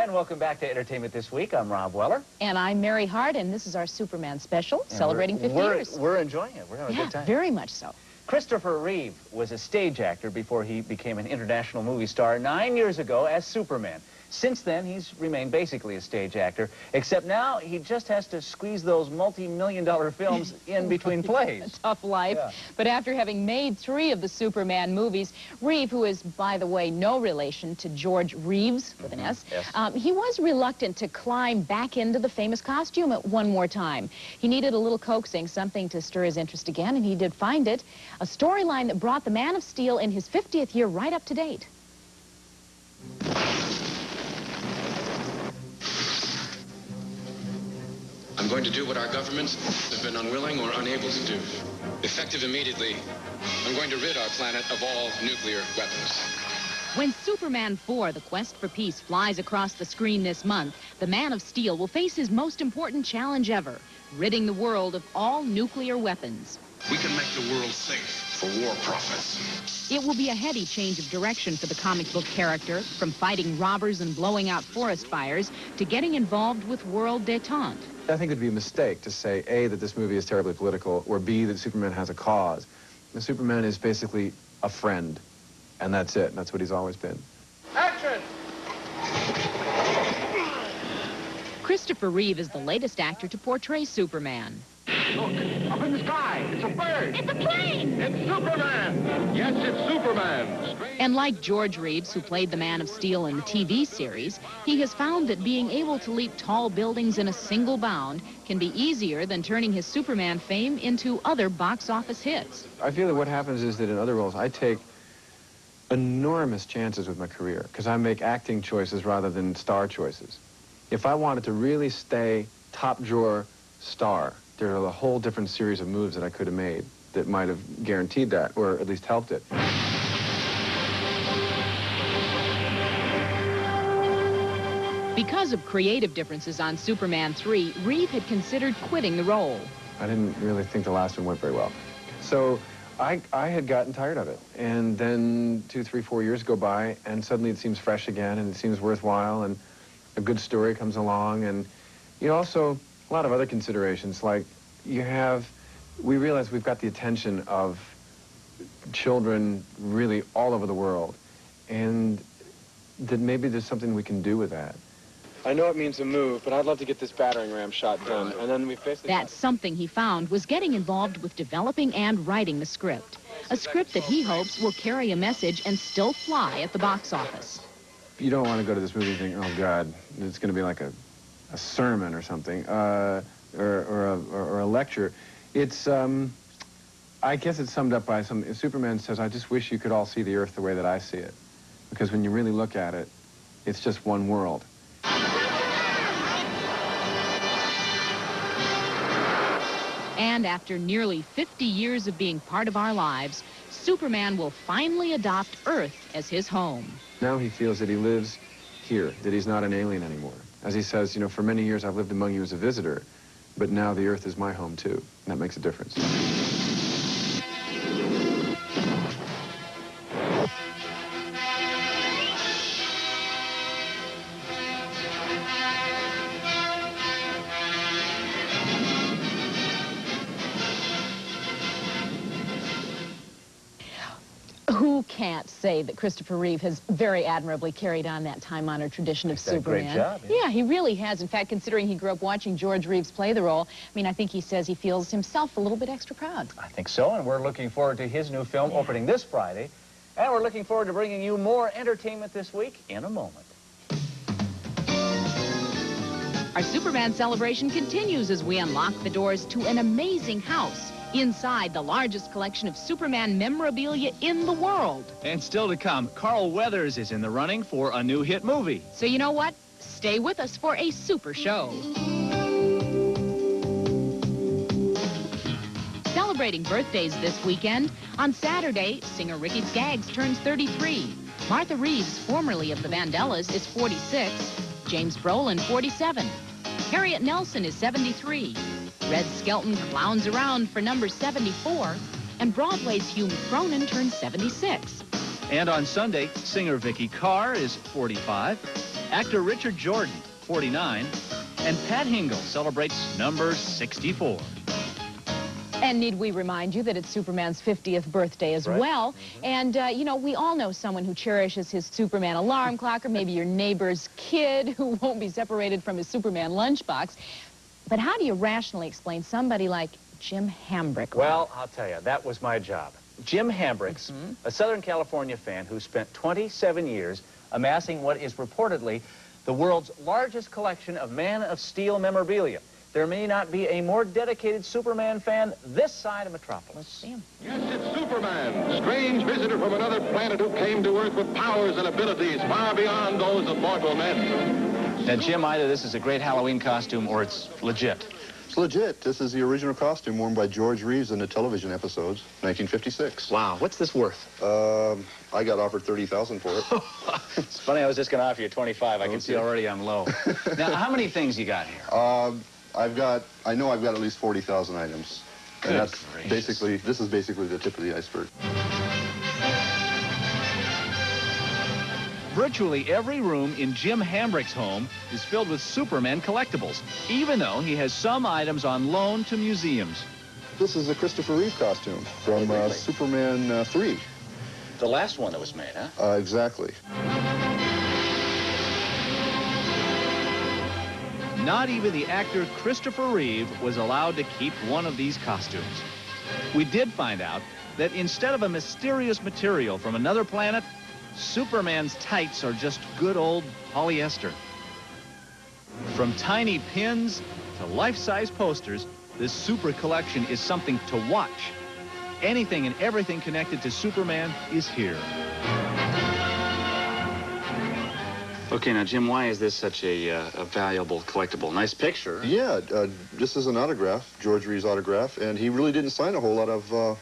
And welcome back to Entertainment This Week. I'm Rob Weller. And I'm Mary Hart, and this is our Superman special, celebrating 50 years. We're enjoying it. We're having a good time. Very much so. Christopher Reeve was a stage actor before he became an international movie star 9 years ago as Superman. Since then, he's remained basically a stage actor, except now he just has to squeeze those multi-million-dollar films in between plays. Tough life. Yeah. But after having made 3 of the Superman movies, Reeve, who is, by the way, no relation to George Reeves, with an S, yes. He was reluctant to climb back into the famous costume one more time. He needed a little coaxing, something to stir his interest again, and he did find it. A storyline that brought the Man of Steel in his 50th year right up to date. I'm going to do what our governments have been unwilling or unable to do. Effective immediately, I'm going to rid our planet of all nuclear weapons. When Superman 4, The Quest for Peace, flies across the screen this month, the Man of Steel will face his most important challenge ever, ridding the world of all nuclear weapons. We can make the world safe for war profits. It will be a heady change of direction for the comic book character, from fighting robbers and blowing out forest fires to getting involved with world détente. I think it would be a mistake to say, A, that this movie is terribly political, or B, that Superman has a cause. The Superman is basically a friend, and that's it. That's what he's always been. Action! Christopher Reeve is the latest actor to portray Superman. Look, up in the sky, it's a bird. It's a plane. It's Superman. Yes, it's Superman. And like George Reeves, who played the Man of Steel in the TV series, he has found that being able to leap tall buildings in a single bound can be easier than turning his Superman fame into other box office hits. I feel that what happens is that in other roles, I take enormous chances with my career because I make acting choices rather than star choices. If I wanted to really stay top drawer star, there are a whole different series of moves that I could have made that might have guaranteed that, or at least helped it. Because of creative differences on Superman 3, Reeve had considered quitting the role. I didn't really think the last one went very well. So I had gotten tired of it. And then 2, 3, 4 years go by, and suddenly it seems fresh again, and it seems worthwhile, and a good story comes along, and also a lot of other considerations, like we realize we've got the attention of children really all over the world, and that maybe there's something we can do with that. I know it means a move, but I'd love to get this battering ram shot done, and then we basically... That something he found was getting involved with developing and writing the script. A script that he hopes will carry a message and still fly at the box office. You don't want to go to this movie and think, oh, God, it's going to be like a sermon or something, or a lecture. It's, I guess it's summed up by Superman says, I just wish you could all see the Earth the way that I see it. Because when you really look at it, it's just one world. And after nearly 50 years of being part of our lives, Superman will finally adopt Earth as his home. Now he feels that he lives here, that he's not an alien anymore. As he says, for many years I've lived among you as a visitor, but now the Earth is my home too, and that makes a difference. Who can't say that Christopher Reeve has very admirably carried on that time-honored tradition of Superman? Great job. Yeah, he really has. In fact, considering he grew up watching George Reeves play the role, I think he says he feels himself a little bit extra proud. I think so, and we're looking forward to his new film opening this Friday. And we're looking forward to bringing you more entertainment this week in a moment. Our Superman celebration continues as we unlock the doors to an amazing house inside the largest collection of Superman memorabilia in the world. And still to come, Carl Weathers is in the running for a new hit movie. So you know what? Stay with us for a super show. Celebrating birthdays this weekend, on Saturday, singer Ricky Skaggs turns 33. Martha Reeves, formerly of the Vandellas, is 46. James Brolin, 47. Harriet Nelson is 73. Red Skelton clowns around for number 74, and Broadway's Hugh Cronin turns 76. And on Sunday, singer Vicky Carr is 45. Actor Richard Jordan, 49, and Pat Hingle celebrates number 64. And need we remind you that it's Superman's 50th birthday as well. And, you know, we all know someone who cherishes his Superman alarm clock, or maybe your neighbor's kid who won't be separated from his Superman lunchbox. But how do you rationally explain somebody like Jim Hambrick? Well, I'll tell you, that was my job. Jim Hambrick's a Southern California fan who spent 27 years amassing what is reportedly the world's largest collection of Man of Steel memorabilia. There may not be a more dedicated Superman fan this side of Metropolis. Let's see him. Yes, it's Superman, strange visitor from another planet who came to Earth with powers and abilities far beyond those of mortal men. Now, Jim, either this is a great Halloween costume or it's legit. It's legit. This is the original costume worn by George Reeves in the television episodes, 1956. Wow, what's this worth? I got offered $30,000 for it. It's funny, I was just going to offer you 25. I can see already I'm low. Now, how many things you got here? I know I've got at least 40,000 items. Good and that's gracious. basically, this is basically the tip of the iceberg. Virtually every room in Jim Hambrick's home is filled with Superman collectibles, even though he has some items on loan to museums. This is a Christopher Reeve costume from Superman 3. The last one that was made, huh? Exactly. Not even the actor Christopher Reeve was allowed to keep one of these costumes. We did find out that instead of a mysterious material from another planet, Superman's tights are just good old polyester. From tiny pins to life-size posters, this super collection is something to watch. Anything and everything connected to Superman is here. Okay, now, Jim, why is this such a valuable collectible? Nice picture. Yeah, this is an autograph, George Reeves' autograph, and he really didn't sign a whole lot of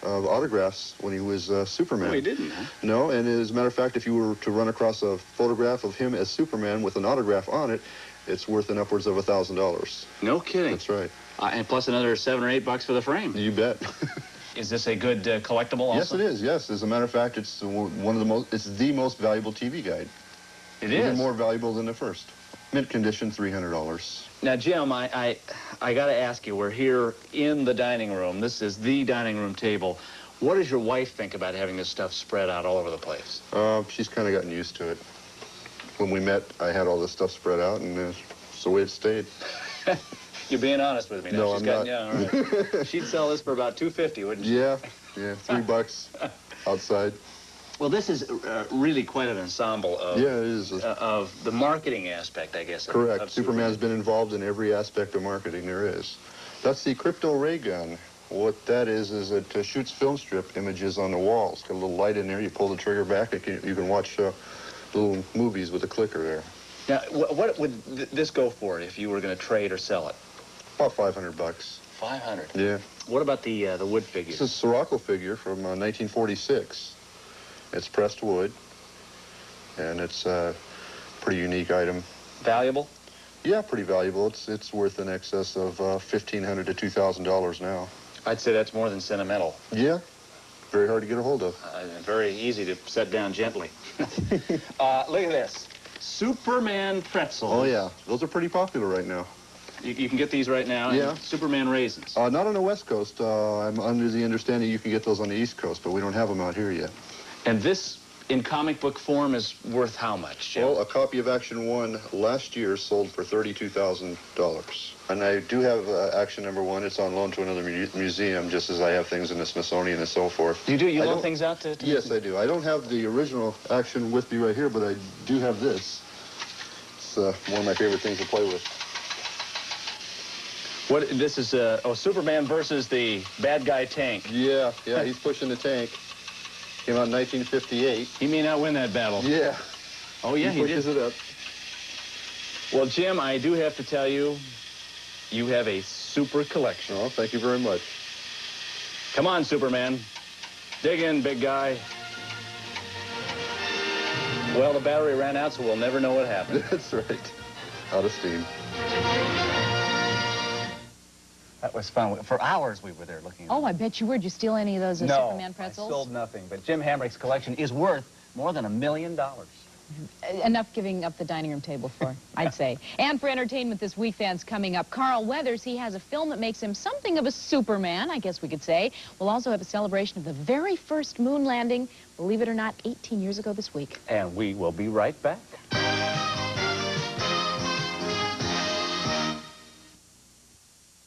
autographs when he was Superman. Oh, he didn't, huh? No, and as a matter of fact, if you were to run across a photograph of him as Superman with an autograph on it, it's worth an upwards of $1,000. No kidding. That's right. And plus another $7 or $8 for the frame. You bet. Is this a good collectible also? Yes, it is. Yes, as a matter of fact, it's one of the most. It's the most valuable TV guide. It Even is more valuable than the first. Mint condition, $300. Now, Jim, I got to ask you. We're here in the dining room. This is the dining room table. What does your wife think about having this stuff spread out all over the place? She's kind of gotten used to it. When we met, I had all this stuff spread out, and it's the way it stayed. You're being honest with me now. No, She's I'm not. Yeah, all right. She'd sell this for about $250, wouldn't she? Yeah, $3 outside. Well, this is really quite an ensemble of, Yeah, it is. of the marketing aspect, I guess. Correct. Of Superman's been involved in every aspect of marketing there is. That's the Crypto Raygun. What that is it shoots film strip images on the walls. Got a little light in there. You pull the trigger back, and you can watch little movies with a clicker there. Now, what would this go for if you were going to trade or sell it? About $500. 500. Yeah. What about the wood figures? This is a Sirocco figure from 1946. It's pressed wood, and it's a pretty unique item. Valuable? Yeah, pretty valuable. It's worth in excess of $1,500 to $2,000 now. I'd say that's more than sentimental. Yeah, very hard to get a hold of. Very easy to set down gently. Look at this. Superman pretzels. Oh, yeah. Those are pretty popular right now. You can get these right now. Yeah. And Superman raisins. Not on the West Coast. I'm under the understanding you can get those on the East Coast, but we don't have them out here yet. And this, in comic book form, is worth how much, Jim? Well, a copy of Action 1 last year sold for $32,000. And I do have Action number 1. It's on loan to another museum, just as I have things in the Smithsonian and so forth. You do? You loan things out to Yes, I do. I don't have the original Action with me right here, but I do have this. It's one of my favorite things to play with. What? This is, Superman versus the bad guy tank. Yeah, he's pushing the tank. Came out in 1958. He may not win that battle. Yeah. Oh, yeah, he pushes it up. Well, Jim, I do have to tell you, you have a super collection. Oh, thank you very much. Come on, Superman. Dig in, big guy. Well, the battery ran out, so we'll never know what happened. That's right. Out of steam. That was fun. For hours we were there looking. Oh, I bet you were. Did you steal any of those Superman pretzels? I sold nothing. But Jim Hambrick's collection is worth more than $1 million. Enough giving up the dining room table for, I'd say. And for entertainment this weekend's coming up, Carl Weathers, he has a film that makes him something of a Superman, I guess we could say. We'll also have a celebration of the very first moon landing, believe it or not, 18 years ago this week. And we will be right back.